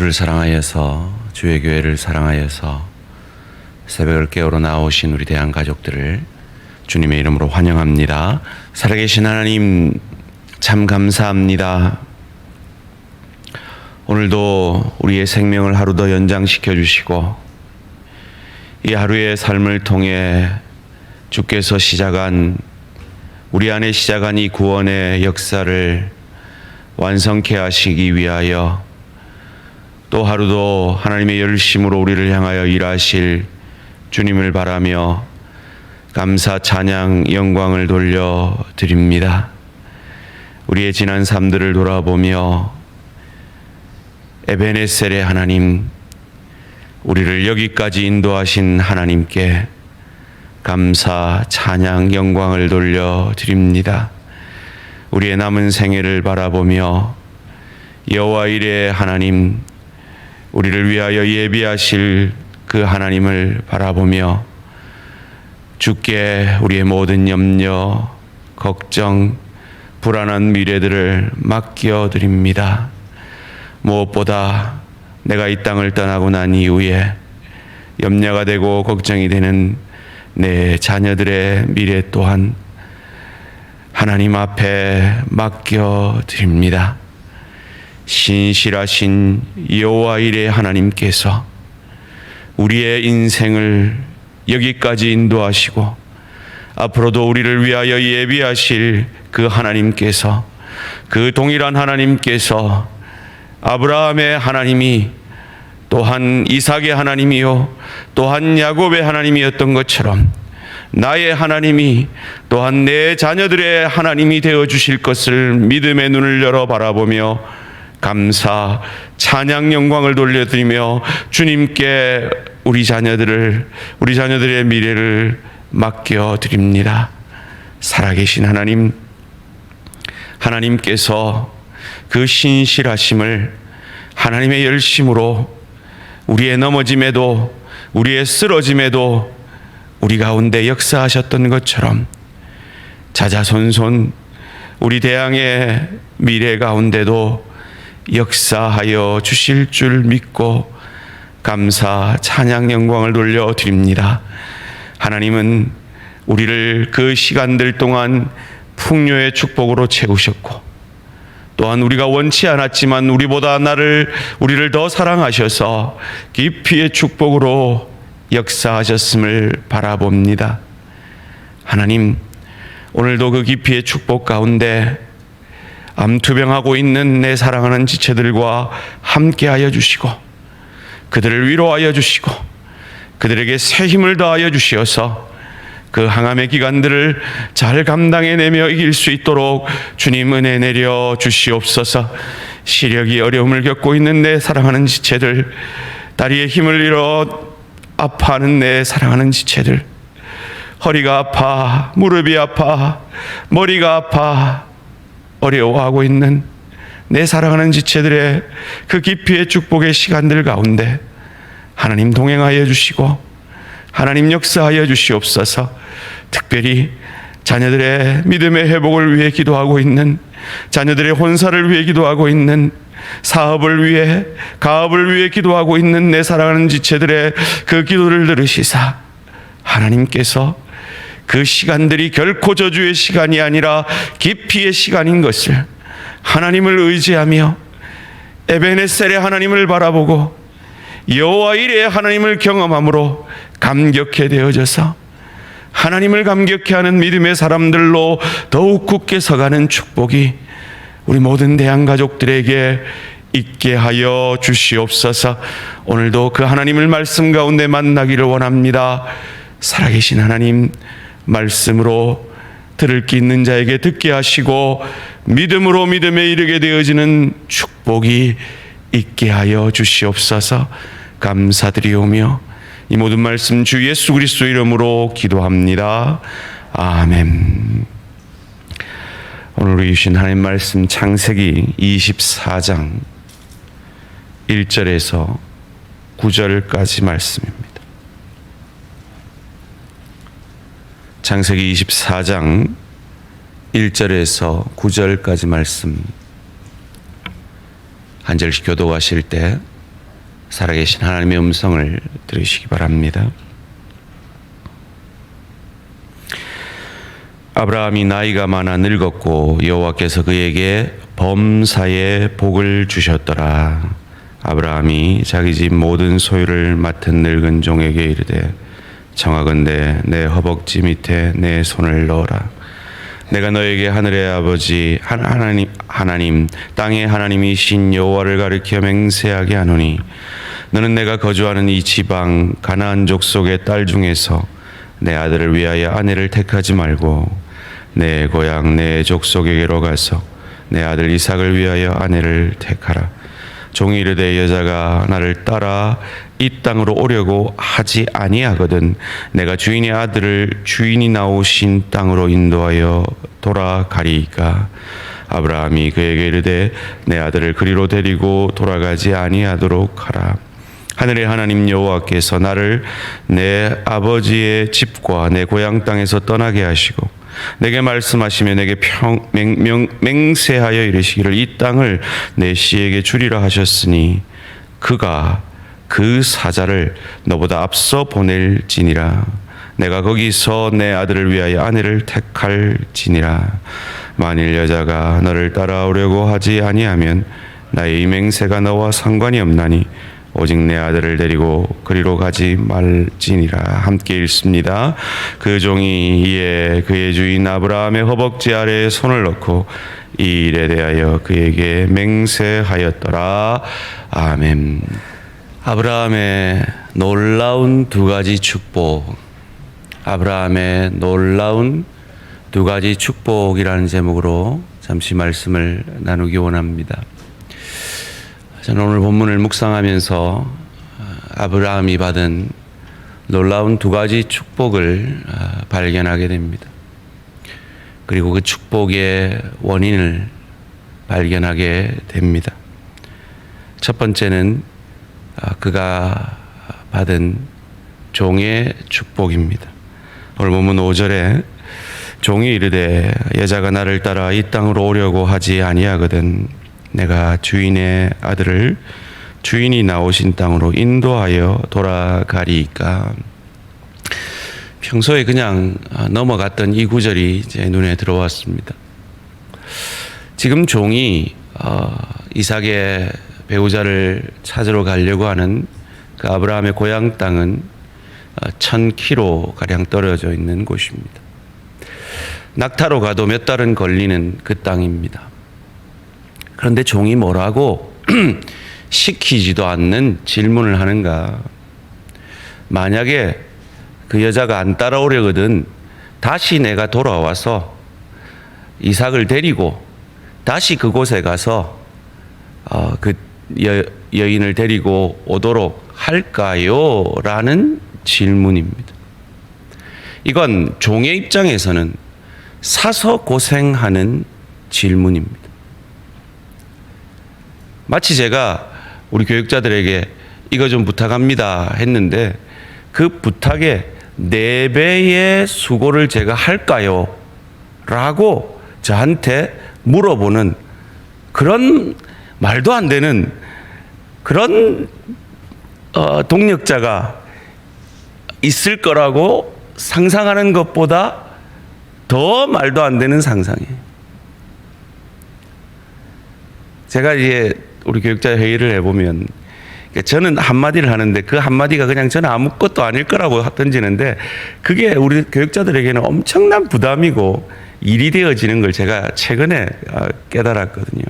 주를 사랑하여서 주의 교회를 사랑하여서 새벽을 깨우러 나오신 우리 대한 가족들을 주님의 이름으로 환영합니다. 살아계신 하나님 참 감사합니다. 오늘도 우리의 생명을 하루 더 연장시켜 주시고 이 하루의 삶을 통해 주께서 우리 안에 시작한 이 구원의 역사를 완성케 하시기 위하여 또 하루도 하나님의 열심으로 우리를 향하여 일하실 주님을 바라며 감사, 찬양, 영광을 돌려드립니다. 우리의 지난 삶들을 돌아보며 에베네셀의 하나님, 우리를 여기까지 인도하신 하나님께 감사, 찬양, 영광을 돌려드립니다. 우리의 남은 생애를 바라보며 여호와 이레의 하나님, 우리를 위하여 예비하실 그 하나님을 바라보며 주께 우리의 모든 염려, 걱정, 불안한 미래들을 맡겨드립니다. 무엇보다 내가 이 땅을 떠나고 난 이후에 염려가 되고 걱정이 되는 내 자녀들의 미래 또한 하나님 앞에 맡겨드립니다. 신실하신 여호와 이레 하나님께서 우리의 인생을 여기까지 인도하시고 앞으로도 우리를 위하여 예비하실 그 하나님께서, 그 동일한 하나님께서 아브라함의 하나님이 또한 이삭의 하나님이요 또한 야곱의 하나님이었던 것처럼 나의 하나님이 또한 내 자녀들의 하나님이 되어 주실 것을 믿음의 눈을 열어 바라보며 감사, 찬양, 영광을 돌려드리며 주님께 우리 자녀들의 미래를 맡겨드립니다. 살아계신 하나님께서 그 신실하심을 하나님의 열심으로 우리의 넘어짐에도 우리의 쓰러짐에도 우리 가운데 역사하셨던 것처럼 자자손손 우리 대항의 미래 가운데도 역사하여 주실 줄 믿고 감사, 찬양, 영광을 돌려드립니다. 하나님은 우리를 그 시간들 동안 풍요의 축복으로 채우셨고 또한 우리가 원치 않았지만 우리를 더 사랑하셔서 깊이의 축복으로 역사하셨음을 바라봅니다. 하나님, 오늘도 그 깊이의 축복 가운데 암투병하고 있는 내 사랑하는 지체들과 함께하여 주시고 그들을 위로하여 주시고 그들에게 새 힘을 더하여 주시어서 그 항암의 기간들을 잘 감당해내며 이길 수 있도록 주님 은혜 내려 주시옵소서. 시력이 어려움을 겪고 있는 내 사랑하는 지체들, 다리에 힘을 잃어 아파하는 내 사랑하는 지체들, 허리가 아파, 무릎이 아파, 머리가 아파 어려워하고 있는 내 사랑하는 지체들의 그 깊이의 축복의 시간들 가운데 하나님 동행하여 주시고 하나님 역사하여 주시옵소서. 특별히 자녀들의 믿음의 회복을 위해 기도하고 있는, 자녀들의 혼사를 위해 기도하고 있는, 사업을 위해, 가업을 위해 기도하고 있는 내 사랑하는 지체들의 그 기도를 들으시사 하나님께서 그 시간들이 결코 저주의 시간이 아니라 깊이의 시간인 것을 하나님을 의지하며 에베네셀의 하나님을 바라보고 여호와 이레의 하나님을 경험함으로 감격해 되어져서 하나님을 감격해 하는 믿음의 사람들로 더욱 굳게 서가는 축복이 우리 모든 대한 가족들에게 있게 하여 주시옵소서. 오늘도 그 하나님을 말씀 가운데 만나기를 원합니다. 살아계신 하나님, 말씀으로 들을 기 있는 자에게 듣게 하시고 믿음으로 믿음에 이르게 되어지는 축복이 있게 하여 주시옵소서. 감사드리오며 이 모든 말씀 주 예수 그리스도 이름으로 기도합니다. 아멘. 오늘 우리 주신 하나님 말씀 창세기 24장 1절에서 9절까지 말씀입니다. 창세기 24장 1절에서 9절까지 말씀 한 절씩 교독하실 때 살아계신 하나님의 음성을 들으시기 바랍니다. 아브라함이 나이가 많아 늙었고 여호와께서 그에게 범사에 복을 주셨더라. 아브라함이 자기 집 모든 소유를 맡은 늙은 종에게 이르되 청하건대 내 허벅지 밑에 내 손을 넣어라. 내가 너에게 하늘의 아버지 하나님 땅의 하나님이신 여호와를 가리켜 맹세하게 하노니 너는 내가 거주하는 이 지방 가나안 족속의 딸 중에서 내 아들을 위하여 아내를 택하지 말고 내 고향 내 족속에게로 가서 내 아들 이삭을 위하여 아내를 택하라. 종이 이르되 여자가 나를 따라 이 땅으로 오려고 하지 아니하거든 내가 주인의 아들을 주인이 나오신 땅으로 인도하여 돌아가리이까. 아브라함이 그에게 이르되 내 아들을 그리로 데리고 돌아가지 아니하도록 하라. 하늘의 하나님 여호와께서 나를 내 아버지의 집과 내 고향 땅에서 떠나게 하시고 내게 말씀하시며 내게 맹세하여 이르시기를 이 땅을 내 씨에게 주리라 하셨으니 그가 그 사자를 너보다 앞서 보낼지니라. 내가 거기서 내 아들을 위하여 아내를 택할지니라. 만일 여자가 너를 따라오려고 하지 아니하면 나의 이 맹세가 너와 상관이 없나니 오직 내 아들을 데리고 그리로 가지 말지니라. 함께 읽습니다. 그 종이 이에 그의 주인 아브라함의 허벅지 아래에 손을 넣고 이 일에 대하여 그에게 맹세하였더라. 아멘. 아브라함의 놀라운 두 가지 축복. 아브라함의 놀라운 두 가지 축복이라는 제목으로 잠시 말씀을 나누기 원합니다. 저는 오늘 본문을 묵상하면서 아브라함이 받은 놀라운 두 가지 축복을 발견하게 됩니다. 그리고 그 축복의 원인을 발견하게 됩니다. 첫 번째는 그가 받은 종의 축복입니다. 오늘 본문 5절에 종이 이르되 여자가 나를 따라 이 땅으로 오려고 하지 아니하거든 내가 주인의 아들을 주인이 나오신 땅으로 인도하여 돌아가리이까. 평소에 그냥 넘어갔던 이 구절이 제 눈에 들어왔습니다. 지금 종이 이삭의 배우자를 찾으러 가려고 하는 그 아브라함의 고향 땅은 1000km 떨어져 있는 곳입니다. 낙타로 가도 몇 달은 걸리는 그 땅입니다. 그런데 종이 뭐라고 시키지도 않는 질문을 하는가. 만약에 그 여자가 안 따라오려거든 다시 내가 돌아와서 이삭을 데리고 다시 그곳에 가서 그 여인을 데리고 오도록 할까요? 라는 질문입니다. 이건 종의 입장에서는 사서 고생하는 질문입니다. 마치 제가 우리 교육자들에게 이거 좀 부탁합니다 했는데 그 부탁에 4배의 수고를 제가 할까요? 라고 저한테 물어보는 그런 말도 안 되는 그런 동력자가 있을 거라고 상상하는 것보다 더 말도 안 되는 상상이에요. 제가 이제 우리 교육자 회의를 해보면 저는 한마디를 하는데 그 한마디가 그냥 저는 아무것도 아닐 거라고 던지는데 그게 우리 교육자들에게는 엄청난 부담이고 일이 되어지는 걸 제가 최근에 깨달았거든요.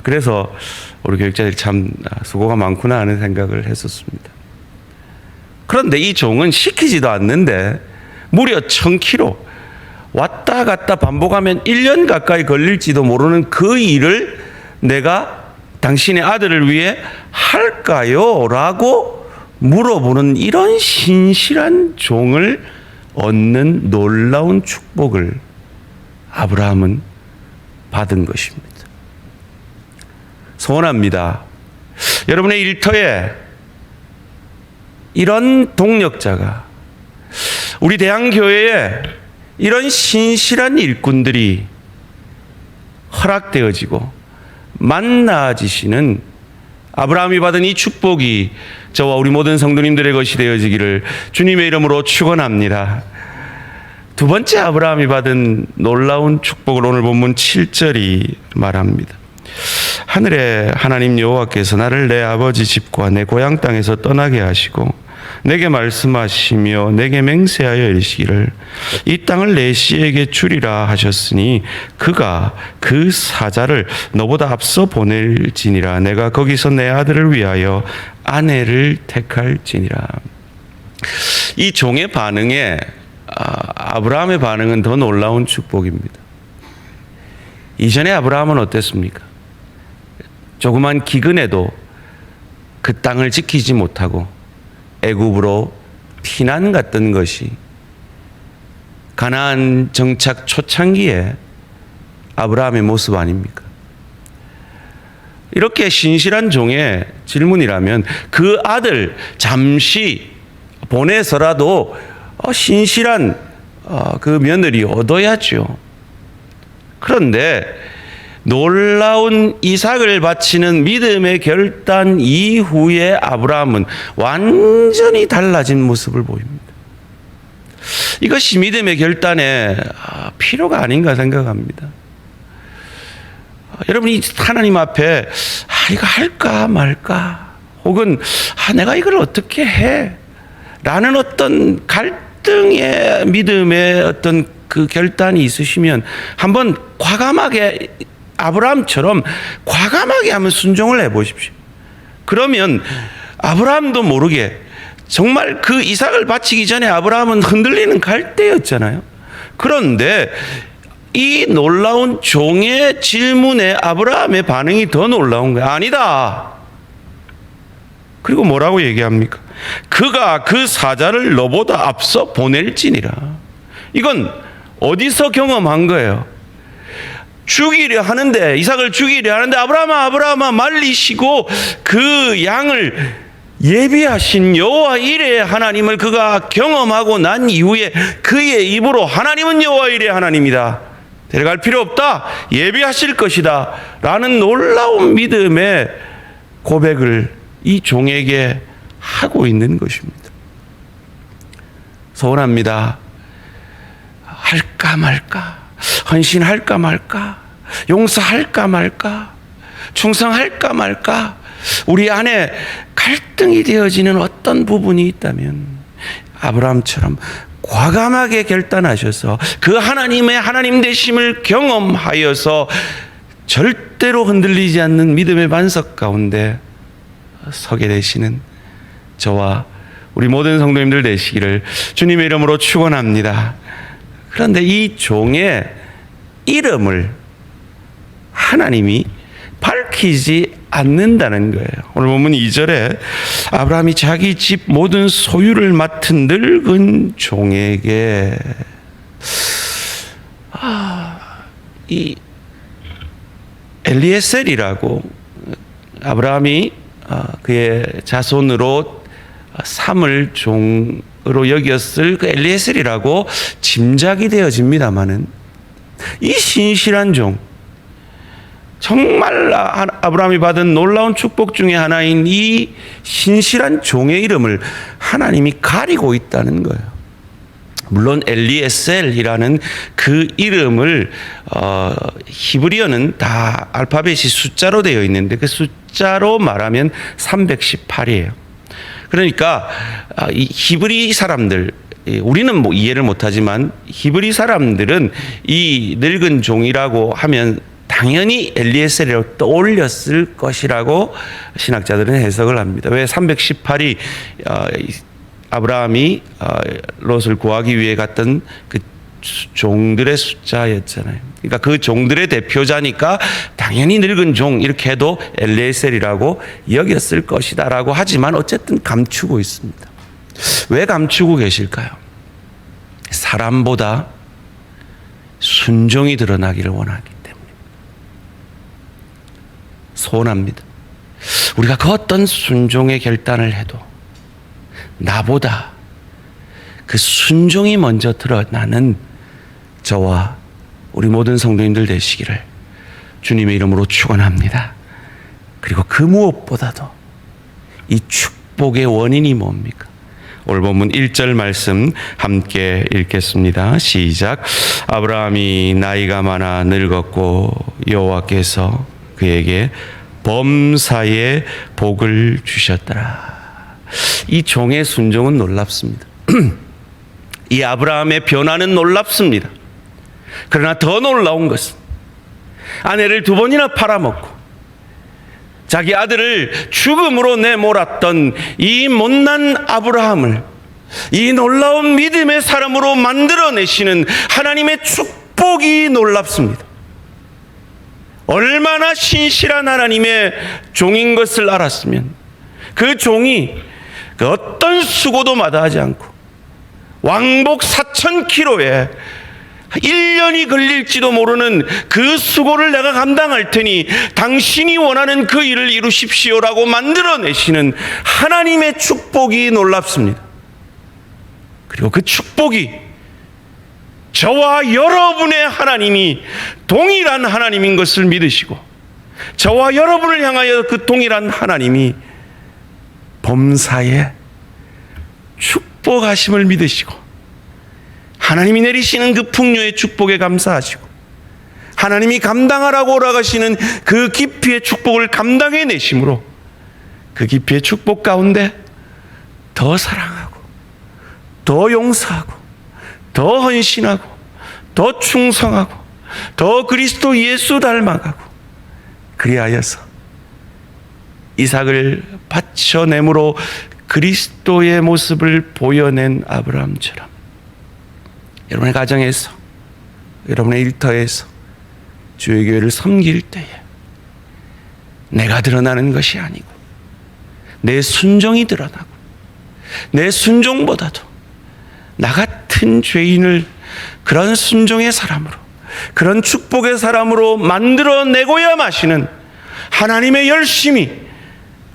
그래서 우리 교육자들이 참 수고가 많구나 하는 생각을 했었습니다. 그런데 이 종은 시키지도 않는데 무려 1000km 왔다 갔다 반복하면 1년 가까이 걸릴지도 모르는 그 일을 내가 당신의 아들을 위해 할까요? 라고 물어보는 이런 신실한 종을 얻는 놀라운 축복을 아브라함은 받은 것입니다. 소원합니다. 여러분의 일터에 이런 동력자가, 우리 대한교회에 이런 신실한 일꾼들이 허락되어지고 만나지시는 아브라함이 받은 이 축복이 저와 우리 모든 성도님들의 것이 되어지기를 주님의 이름으로 축원합니다. 두 번째 아브라함이 받은 놀라운 축복을 오늘 본문 7절이 말합니다. 하늘의 하나님 여호와께서 나를 내 아버지 집과 내 고향 땅에서 떠나게 하시고 내게 말씀하시며 내게 맹세하여 이르시기를 이 땅을 내 씨에게 주리라 하셨으니 그가 그 사자를 너보다 앞서 보낼지니라. 내가 거기서 내 아들을 위하여 아내를 택할지니라. 이 종의 반응에 아브라함의 반응은 더 놀라운 축복입니다. 이전에 아브라함은 어땠습니까? 조그만 기근에도 그 땅을 지키지 못하고 애굽으로 피난 갔던 것이 가나안 정착 초창기에 아브라함의 모습 아닙니까? 이렇게 신실한 종의 질문이라면 그 아들 잠시 보내서라도 신실한 그 며느리 얻어야죠. 그런데 놀라운 이삭을 바치는 믿음의 결단 이후에 아브라함은 완전히 달라진 모습을 보입니다. 이것이 믿음의 결단의 필요가 아닌가 생각합니다. 여러분이 하나님 앞에 이거 할까 말까 혹은 내가 이걸 어떻게 해 라는 어떤 갈등의 믿음의 어떤 그 결단이 있으시면 한번 과감하게 아브라함처럼 과감하게 한번 순종을 해보십시오. 그러면 아브라함도 모르게 정말 그 이삭을 바치기 전에 아브라함은 흔들리는 갈대였잖아요. 그런데 이 놀라운 종의 질문에 아브라함의 반응이 더 놀라운 거예요. 아니다. 그리고 뭐라고 얘기합니까? 그가 그 사자를 너보다 앞서 보낼지니라. 이건 어디서 경험한 거예요? 죽이려 하는데, 이삭을 죽이려 하는데 아브라함아 말리시고 그 양을 예비하신 여호와 이레의 하나님을 그가 경험하고 난 이후에 그의 입으로 하나님은 여호와 이레의 하나님이다, 데려갈 필요 없다, 예비하실 것이다 라는 놀라운 믿음의 고백을 이 종에게 하고 있는 것입니다. 소원합니다. 할까 말까, 헌신할까 말까, 용서할까 말까, 충성할까 말까, 우리 안에 갈등이 되어지는 어떤 부분이 있다면 아브라함처럼 과감하게 결단하셔서 그 하나님의 하나님 되심을 경험하여서 절대로 흔들리지 않는 믿음의 반석 가운데 서게 되시는 저와 우리 모든 성도님들 되시기를 주님의 이름으로 축원합니다. 그런데 이 종의 이름을 하나님이 밝히지 않는다는 거예요. 오늘 보면 2절에 아브라함이 자기 집 모든 소유를 맡은 늙은 종에게 이 엘리에셀이라고 아브라함이 그의 자손으로 삼을 종으로 여겼을 그 엘리에셀이라고 짐작이 되어집니다마는 이 신실한 종, 정말 아브라함이 받은 놀라운 축복 중에 하나인 이 신실한 종의 이름을 하나님이 가리고 있다는 거예요. 물론 엘리에셀이라는 그 이름을 히브리어는 다 알파벳이 숫자로 되어 있는데 그 숫자로 말하면 318이에요. 그러니까 이 히브리 사람들, 우리는 뭐 이해를 못하지만 히브리 사람들은 이 늙은 종이라고 하면 당연히 엘리에셀이라고 떠올렸을 것이라고 신학자들은 해석을 합니다. 왜 318이 아브라함이 롯을 구하기 위해 갔던 그 종들의 숫자였잖아요. 그러니까 그 종들의 대표자니까 당연히 늙은 종 이렇게 해도 엘리에셀이라고 여겼을 것이다라고 하지만 어쨌든 감추고 있습니다. 왜 감추고 계실까요? 사람보다 순종이 드러나기를 원하기 때문에. 소원합니다. 우리가 그 어떤 순종의 결단을 해도 나보다 그 순종이 먼저 드러나는 저와 우리 모든 성도님들 되시기를 주님의 이름으로 축원합니다. 그리고 그 무엇보다도 이 축복의 원인이 뭡니까? 오늘 본문 1절 말씀 함께 읽겠습니다. 시작. 아브라함이 나이가 많아 늙었고 여호와께서 그에게 범사에 복을 주셨더라. 이 종의 순종은 놀랍습니다. 이 아브라함의 변화는 놀랍습니다. 그러나 더 놀라운 것은 아내를 2번이나 팔아먹고 자기 아들을 죽음으로 내몰았던 이 못난 아브라함을 이 놀라운 믿음의 사람으로 만들어내시는 하나님의 축복이 놀랍습니다. 얼마나 신실한 하나님의 종인 것을 알았으면 그 종이 그 어떤 수고도 마다하지 않고 왕복 4,000km에 1년이 걸릴지도 모르는 그 수고를 내가 감당할 테니 당신이 원하는 그 일을 이루십시오라고 만들어내시는 하나님의 축복이 놀랍습니다. 그리고 그 축복이 저와 여러분의 하나님이 동일한 하나님인 것을 믿으시고 저와 여러분을 향하여 그 동일한 하나님이 범사에 축복하심을 믿으시고 하나님이 내리시는 그 풍요의 축복에 감사하시고 하나님이 감당하라고 오라가시는 그 깊이의 축복을 감당해 내심으로 그 깊이의 축복 가운데 더 사랑하고 더 용서하고 더 헌신하고 더 충성하고 더 그리스도 예수 닮아가고 그리하여서 이삭을 바쳐내므로 그리스도의 모습을 보여낸 아브라함처럼 여러분의 가정에서 여러분의 일터에서 주의 교회를 섬길 때에 내가 드러나는 것이 아니고 내 순종이 드러나고 내 순종보다도 나 같은 죄인을 그런 순종의 사람으로 그런 축복의 사람으로 만들어내고야 마시는 하나님의 열심이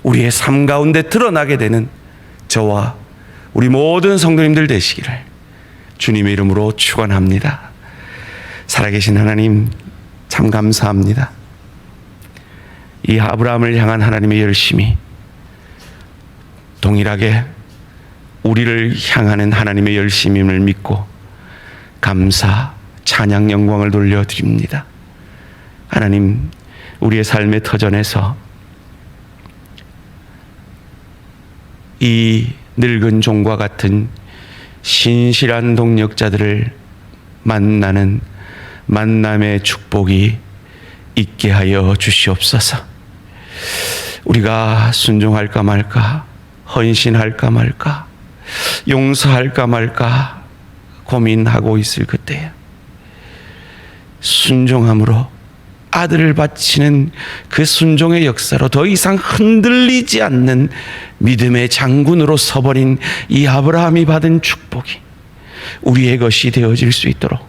우리의 삶 가운데 드러나게 되는 저와 우리 모든 성도님들 되시기를 주님의 이름으로 축원합니다. 살아계신 하나님 참 감사합니다. 이 아브라함을 향한 하나님의 열심이 동일하게 우리를 향하는 하나님의 열심임을 믿고 감사, 찬양, 영광을 돌려드립니다. 하나님, 우리의 삶의 터전에서 이 늙은 종과 같은 신실한 동력자들을 만나는 만남의 축복이 있게 하여 주시옵소서. 우리가 순종할까 말까, 헌신할까 말까, 용서할까 말까 고민하고 있을 그때에 순종함으로 아들을 바치는 그 순종의 역사로 더 이상 흔들리지 않는 믿음의 장군으로 서버린 이 아브라함이 받은 축복이 우리의 것이 되어질 수 있도록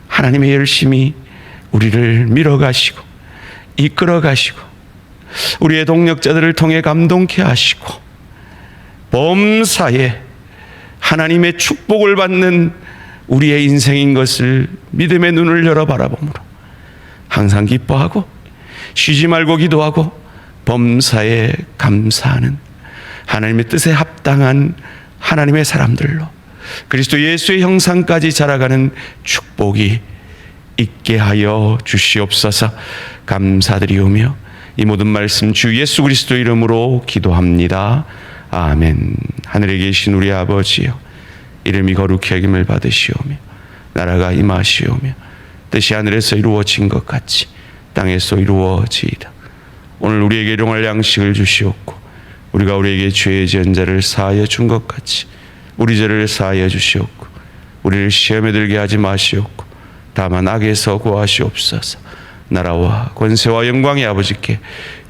하나님의 열심히 우리를 밀어가시고 이끌어가시고 우리의 동력자들을 통해 감동케 하시고 범사에 하나님의 축복을 받는 우리의 인생인 것을 믿음의 눈을 열어 바라보므로 항상 기뻐하고 쉬지 말고 기도하고 범사에 감사하는 하나님의 뜻에 합당한 하나님의 사람들로 그리스도 예수의 형상까지 자라가는 축복이 있게 하여 주시옵소서. 감사드리오며 이 모든 말씀 주 예수 그리스도 이름으로 기도합니다. 아멘. 하늘에 계신 우리 아버지여, 이름이 거룩히 여김을 받으시오며 나라가 임하시오며 뜻이 하늘에서 이루어진 것 같이 땅에서 이루어지이다. 오늘 우리에게 일용할 양식을 주시옵고 우리가 우리에게 죄의 지은 자를 사하여 준 것 같이 우리 죄를 사하여 주시옵고 우리를 시험에 들게 하지 마시옵고 다만 악에서 구하시옵소서. 나라와 권세와 영광이 아버지께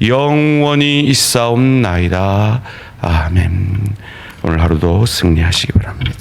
영원히 있사옵나이다. 아멘. 오늘 하루도 승리하시기 바랍니다.